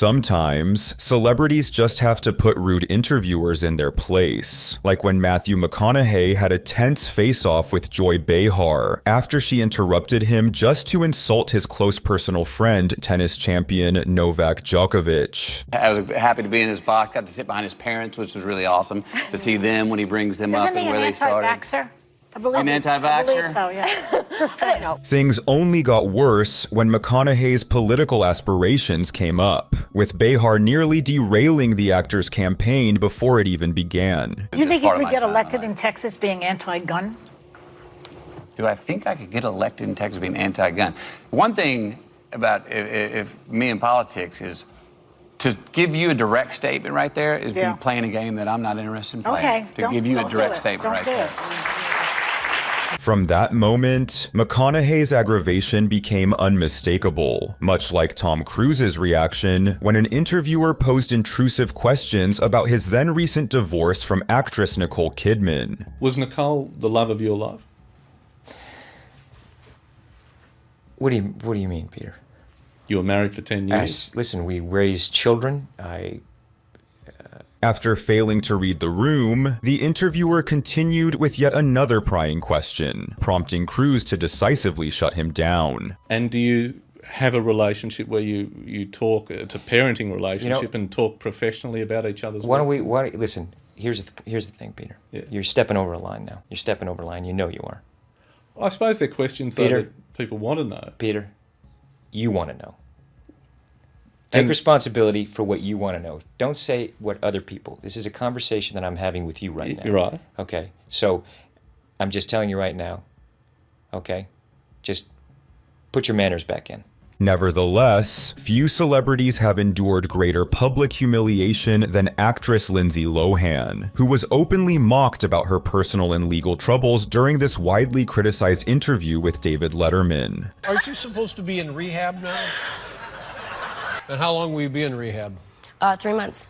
Sometimes, celebrities just have to put rude interviewers in their place, like when Matthew McConaughey had a tense face-off with Joy Behar after she interrupted him just to insult his close personal friend, tennis champion Novak Djokovic. I was happy to be in his box, got to sit behind his parents, which was really awesome to see them when he brings them up and where they started. Isn't he an anti-vaxxer? An anti-vaxxer? I believe so, yeah. Just say no. Things only got worse when McConaughey's political aspirations came up, with Behar nearly derailing the actor's campaign before it even began. Do you think you could get elected in Texas being anti-gun? Do I think I could get elected in Texas being anti-gun? One thing about if me in politics is to give you a direct statement right there is be playing a game that I'm not interested in playing. Okay. To give you a direct statement right there. From that moment, McConaughey's aggravation became unmistakable, much like Tom Cruise's reaction when an interviewer posed intrusive questions about his then recent divorce from actress Nicole Kidman. Was Nicole the love of your life? What do you mean, Peter? You were married for 10 years? Listen, we raised children. After failing to read the room, the interviewer continued with yet another prying question, prompting Cruise to decisively shut him down. And do you have a relationship where you talk, it's a parenting relationship, and talk professionally about each other's work? Listen, here's the thing, Peter. Yeah. You're stepping over a line now. You're stepping over a line. You know you are. Well, I suppose they're questions that people want to know. Peter, you want to know. Take responsibility for what you want to know. Don't say what other people. This is a conversation that I'm having with you right now. You're right. Okay. So I'm just telling you right now. Okay? Just put your manners back in. Nevertheless, few celebrities have endured greater public humiliation than actress Lindsay Lohan, who was openly mocked about her personal and legal troubles during this widely criticized interview with David Letterman. Aren't you supposed to be in rehab now? And how long will you be in rehab? 3 months.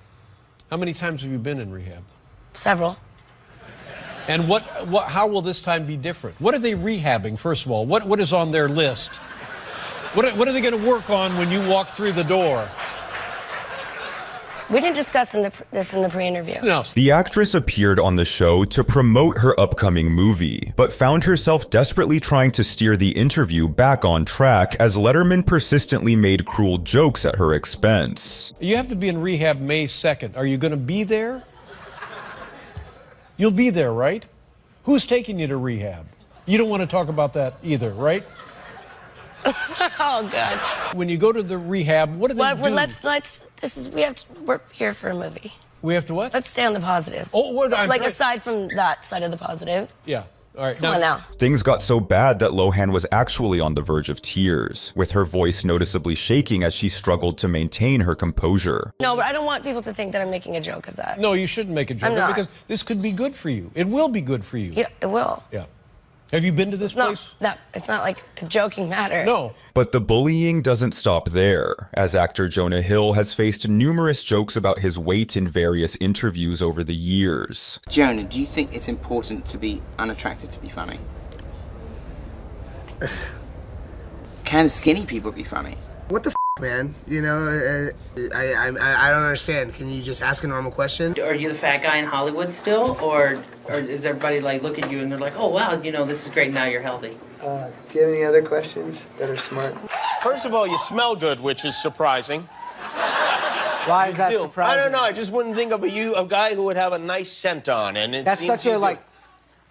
How many times have you been in rehab? Several. And how will this time be different? What are they rehabbing, first of all? What is on their list? What are they going to work on when you walk through the door? We didn't discuss this in the pre-interview. No. The actress appeared on the show to promote her upcoming movie, but found herself desperately trying to steer the interview back on track as Letterman persistently made cruel jokes at her expense. You have to be in rehab May 2nd. Are you going to be there? You'll be there, right? Who's taking you to rehab? You don't want to talk about that either, right? Oh, God. When you go to the rehab, what do they do? We're here for a movie. We have to what? Let's stay on the positive. Oh, aside from that side of the positive. Yeah. All right. Come on now. Things got so bad that Lohan was actually on the verge of tears, with her voice noticeably shaking as she struggled to maintain her composure. No, but I don't want people to think that I'm making a joke of that. No, you shouldn't make a joke I'm not. because this could be good for you. It will be good for you. Yeah, it will. Yeah. Have you been to this place? No, it's not like a joking matter. No. But the bullying doesn't stop there, as actor Jonah Hill has faced numerous jokes about his weight in various interviews over the years. Jonah, do you think it's important to be unattractive to be funny? Can skinny people be funny? What the man? You know, I don't understand. Can you just ask a normal question? Are you the fat guy in Hollywood still, or is everybody like look at you and they're like, oh wow, you know, this is great, now you're healthy? Do you have any other questions that are smart? First of all, you smell good, which is surprising. Why is that surprising? I don't know. I just wouldn't think of a guy who would have a nice scent on, and it That's seems such a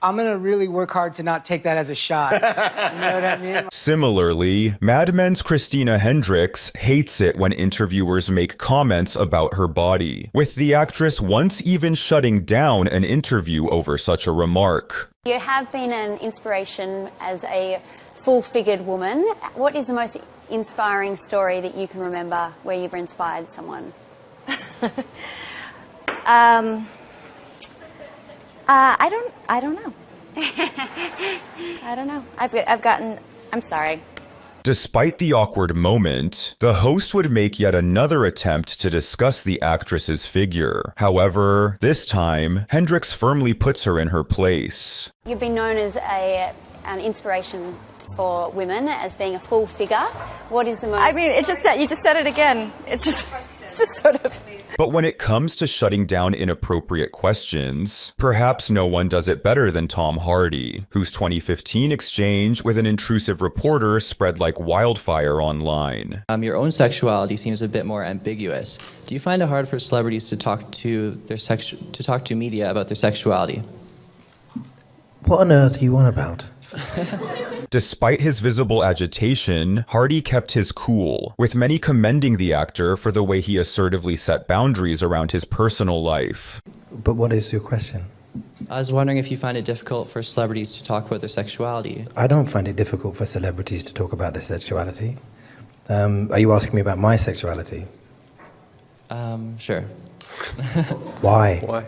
I'm gonna really work hard to not take that as a shot. You know what I mean? Similarly, Mad Men's Christina Hendricks hates it when interviewers make comments about her body, with the actress once even shutting down an interview over such a remark. You have been an inspiration as a full-figured woman. What is the most inspiring story that you can remember where you've inspired someone? I don't know. I don't know. I'm sorry. Despite the awkward moment, the host would make yet another attempt to discuss the actress's figure. However, this time, Hendricks firmly puts her in her place. You've been known as an inspiration for women as being a full figure. What is the most... I mean, you just said it again. It's just... It's just sort of... But when it comes to shutting down inappropriate questions, perhaps no one does it better than Tom Hardy, whose 2015 exchange with an intrusive reporter spread like wildfire online. Your own sexuality seems a bit more ambiguous. Do you find it hard for celebrities to talk to media about their sexuality? What on earth are you on about? Despite his visible agitation, Hardy kept his cool, with many commending the actor for the way he assertively set boundaries around his personal life. But what is your question? I was wondering if you find it difficult for celebrities to talk about their sexuality. I don't find it difficult for celebrities to talk about their sexuality. Are you asking me about my sexuality? Sure. Why?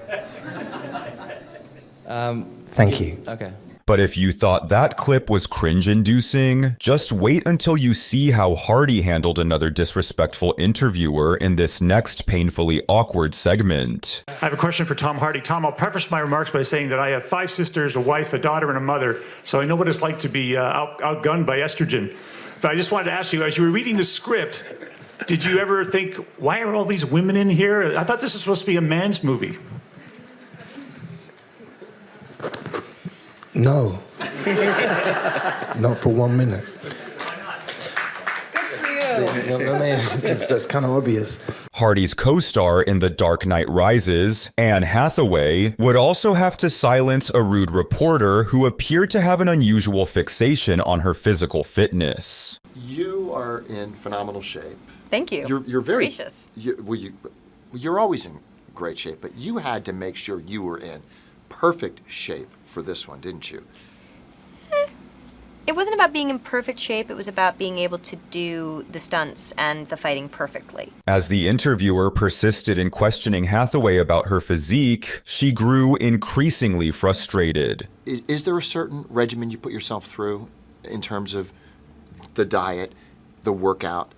Thank you. Okay. But if you thought that clip was cringe-inducing, just wait until you see how Hardy handled another disrespectful interviewer in this next painfully awkward segment. I have a question for Tom Hardy. Tom, I'll preface my remarks by saying that I have 5 sisters, a wife, a daughter, and a mother, so I know what it's like to be outgunned by estrogen. But I just wanted to ask you, as you were reading the script, did you ever think, why are all these women in here? I thought this was supposed to be a man's movie. No. Not for 1 minute. Good for you. That's kind of obvious. Hardy's co-star in The Dark Knight Rises, Anne Hathaway, would also have to silence a rude reporter who appeared to have an unusual fixation on her physical fitness. You are in phenomenal shape. Thank you. You're very gracious. You're always in great shape, but you had to make sure you were in perfect shape for this one, didn't you? It wasn't about being in perfect shape. It was about being able to do the stunts and the fighting perfectly. As the interviewer persisted in questioning Hathaway about her physique, she grew increasingly frustrated. Is there a certain regimen you put yourself through in terms of the diet, the workout?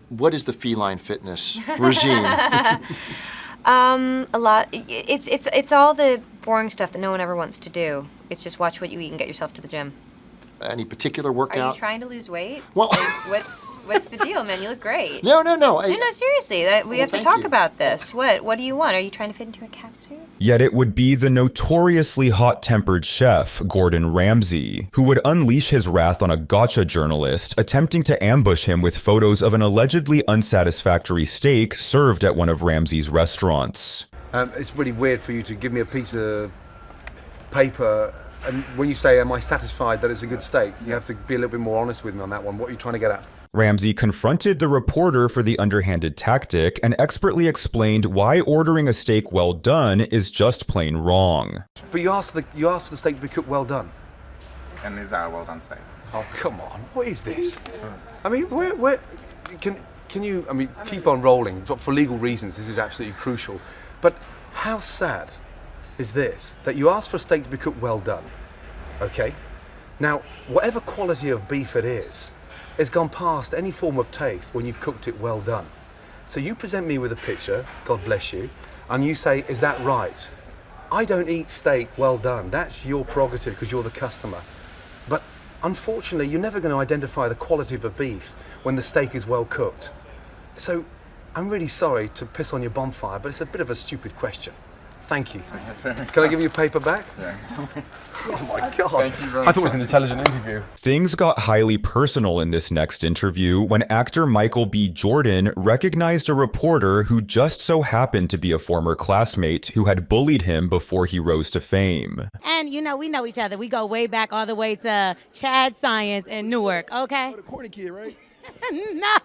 What is the feline fitness regime? A lot. It's all the boring stuff that no one ever wants to do. It's just watch what you eat and get yourself to the gym. Any particular workout? Are you trying to lose weight? Well, like, what's the deal, man? You look great. No. No, seriously. We have to talk about this. What do you want? Are you trying to fit into a cat suit? Yet it would be the notoriously hot-tempered chef, Gordon Ramsay, who would unleash his wrath on a gotcha journalist attempting to ambush him with photos of an allegedly unsatisfactory steak served at one of Ramsay's restaurants. It's really weird for you to give me a piece of paper, and when you say, am I satisfied that it's a good steak, you have to be a little bit more honest with me on that one. What are you trying to get at? Ramsay confronted the reporter for the underhanded tactic and expertly explained why ordering a steak well done is just plain wrong. But you asked for the steak to be cooked well done. And is that a well done steak? Oh, come on. What is this? I mean, where can you, I mean, keep on rolling. For legal reasons, this is absolutely crucial. But how sad is this, that you asked for a steak to be cooked well done, okay? Now, whatever quality of beef it is, it's gone past any form of taste when you've cooked it well done. So you present me with a picture, God bless you, and you say, is that right? I don't eat steak well done. That's your prerogative because you're the customer. But unfortunately, you're never going to identify the quality of a beef when the steak is well cooked. So I'm really sorry to piss on your bonfire, but it's a bit of a stupid question. Thank you. Can I give you a paper back? Yeah. Oh my God. Thank you very I thought it was an intelligent interview. Things got highly personal in this next interview when actor Michael B. Jordan recognized a reporter who just so happened to be a former classmate who had bullied him before he rose to fame. And, you know, we know each other. We go way back all the way to Chad Science in Newark, okay? The corny kid, right? No,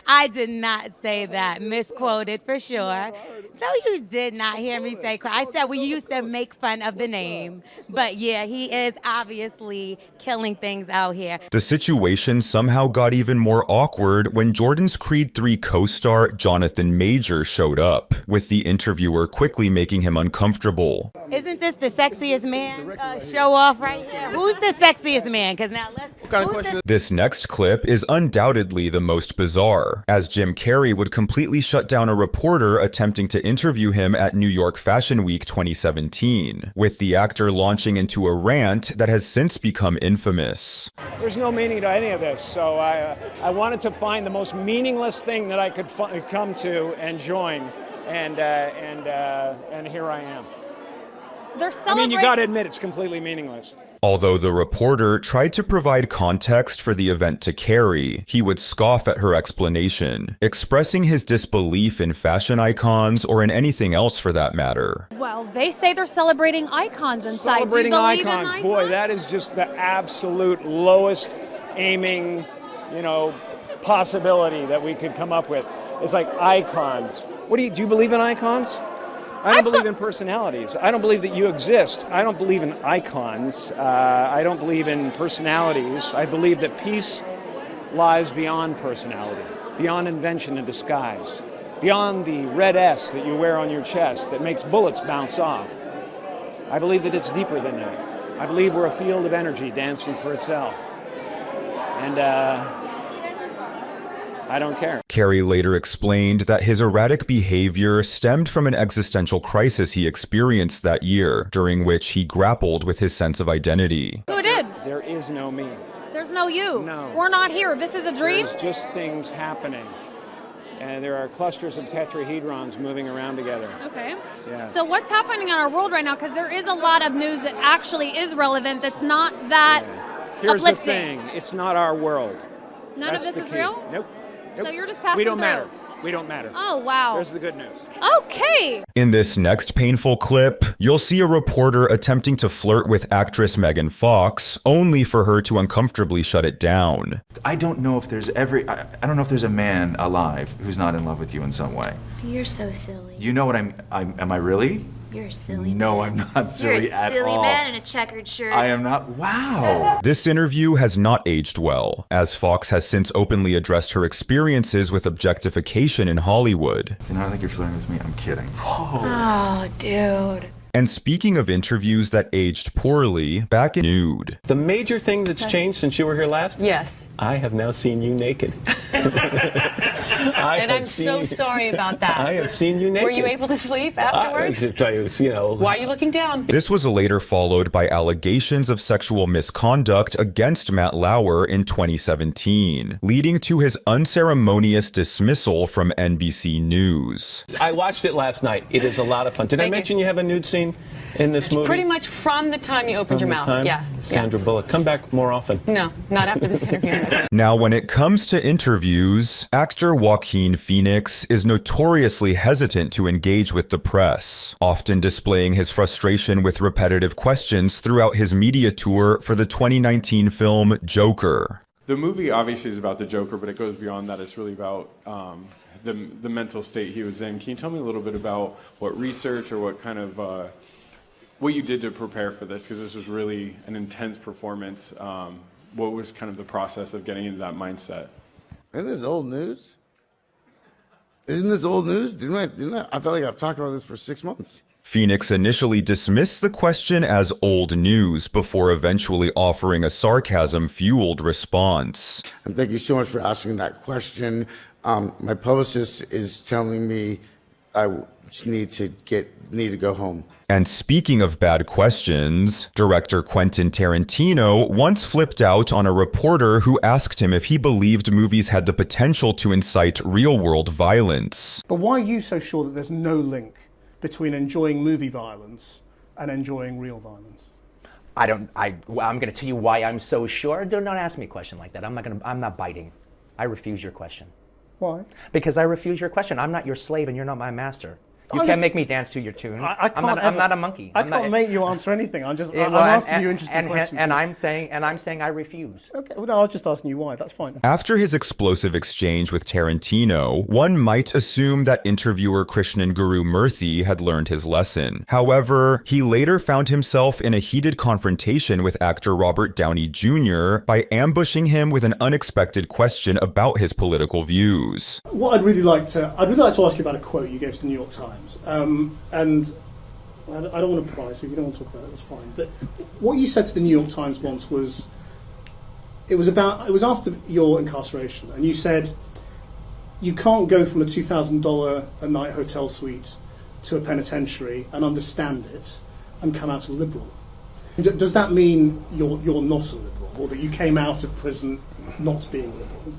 I did not say that. Misquoted for sure. No, you did not hear me say. I said we used to make fun of the name. But yeah, he is obviously killing things out here. The situation somehow got even more awkward when Jordan's Creed 3 co-star Jonathan Major showed up, with the interviewer quickly making him uncomfortable. Isn't this the sexiest man show off right here? Who's the sexiest man? Because now let's. This next clip is undoubtedly the most bizarre, as Jim Carrey would completely shut down a reporter attempting to interview him at New York Fashion Week 2017, with the actor launching into a rant that has since become infamous. There's no meaning to any of this, so I wanted to find the most meaningless thing that I could come to and join, and here I am. I mean, you got to admit it's completely meaningless. Although the reporter tried to provide context for the event to Carrey, he would scoff at her explanation, expressing his disbelief in fashion icons or in anything else for that matter. Well, they say they're celebrating icons inside. Celebrating Do you believe icons. in Boy, that is just the absolute lowest aiming, possibility that we could come up with. It's like icons. Do you believe in icons? I don't believe in personalities. I don't believe that you exist. I don't believe in icons. I don't believe in personalities. I believe that peace lies beyond personality, beyond invention and disguise, beyond the red S that you wear on your chest that makes bullets bounce off. I believe that it's deeper than that. I believe we're a field of energy dancing for itself. And I don't care. Carrey later explained that his erratic behavior stemmed from an existential crisis he experienced that year, during which he grappled with his sense of identity. Who did? There is no me. There's no you. No. We're not here. This is a dream? There's just things happening. And there are clusters of tetrahedrons moving around together. Okay. Yes. So what's happening in our world right now? Because there is a lot of news that actually is relevant that's not that Here's uplifting. the thing. It's not our world. None That's of this the is key. real? Nope. So you're just passing We don't through. matter. We don't matter. Oh, wow. There's the good news. Okay. In this next painful clip, you'll see a reporter attempting to flirt with actress Megan Fox, only for her to uncomfortably shut it down. I don't know if there's I don't know if there's a man alive who's not in love with you in some way. You're so silly. You know what am I really? You're a silly man. No, I'm not silly at all. You're a silly man in a checkered shirt. I am not. Wow. This interview has not aged well, as Fox has since openly addressed her experiences with objectification in Hollywood. You know, I think you're flirting with me. I'm kidding. Oh, dude. And speaking of interviews that aged poorly, back in Nude. The major thing that's changed since you were here last? Yes. I have now seen you naked. And I'm so sorry about that. I have seen you naked. Were you able to sleep afterwards? Why are you looking down? This was later followed by allegations of sexual misconduct against Matt Lauer in 2017, leading to his unceremonious dismissal from NBC News. I watched it last night. It is a lot of fun. Did I mention you have a nude scene in this movie? Pretty much from the time you opened your mouth. Yeah. Sandra Bullock, come back more often. No, not after this interview. Now, when it comes to interviews, actor Joaquin Phoenix is notoriously hesitant to engage with the press, often displaying his frustration with repetitive questions throughout his media tour for the 2019 film Joker. The movie obviously is about the Joker, but it goes beyond that. It's really about the mental state he was in. Can you tell me a little bit about what research or what kind of what you did to prepare for this? Because this was really an intense performance. What was kind of the process of getting into that mindset? Isn't this old news? Isn't this old news? I feel like I've talked about this for 6 months. Phoenix initially dismissed the question as old news before eventually offering a sarcasm-fueled response. And thank you so much for asking that question. My publicist is telling me I just need to go home. And speaking of bad questions, director Quentin Tarantino once flipped out on a reporter who asked him if he believed movies had the potential to incite real-world violence. But why are you so sure that there's no link between enjoying movie violence and enjoying real violence? I'm going to tell you why I'm so sure. Don't ask me a question like that. I'm not biting. I refuse your question. Why? Because I refuse your question. I'm not your slave and you're not my master. You can't make me dance to your tune. I'm not a monkey. I can't make you answer anything. I'm asking you interesting questions. And I'm saying I refuse. Okay. Well, no, I was just asking you why. That's fine. After his explosive exchange with Tarantino, one might assume that interviewer Krishnan Guru Murthy had learned his lesson. However, he later found himself in a heated confrontation with actor Robert Downey Jr. by ambushing him with an unexpected question about his political views. What I'd really like to ask you about a quote you gave to the New York Times. And I don't want to pry, so if you don't want to talk about it, that's fine. But what you said to the New York Times once was, it was after your incarceration, and you said you can't go from a $2,000 a night hotel suite to a penitentiary and understand it and come out a liberal. Does that mean you're not a liberal, or that you came out of prison not being liberal?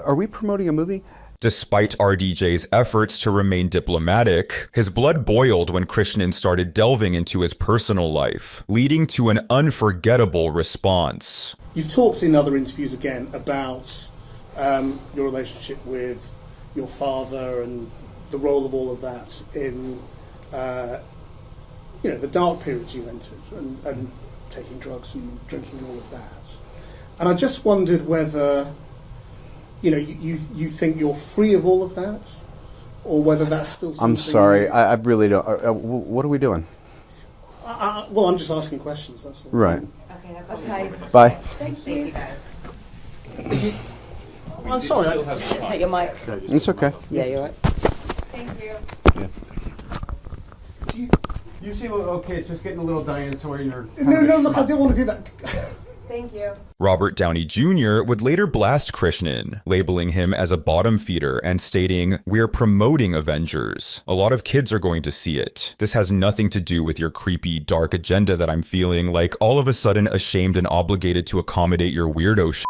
Are we promoting a movie? Despite RDJ's efforts to remain diplomatic, his blood boiled when Krishnan started delving into his personal life, leading to an unforgettable response. You've talked in other interviews again about your relationship with your father and the role of all of that in the dark periods you entered and taking drugs and drinking and all of that. And I just wondered whether you think you're free of all of that, or whether that's still something... I'm sorry, I really don't... what are we doing? Well, I'm just asking questions, that's all. Right. Okay, that's okay. Bye. Thank you guys. I'm sorry. Is that your mic? It's okay. Yeah, you're right. Thank you. Yeah. You seem okay, it's just getting a little dinosaur in your... No, look, I didn't want to do that. Thank you. Robert Downey Jr. would later blast Krishnan, labeling him as a bottom feeder and stating, "We're promoting Avengers. A lot of kids are going to see it. This has nothing to do with your creepy, dark agenda that I'm feeling like all of a sudden ashamed and obligated to accommodate your weirdo shit."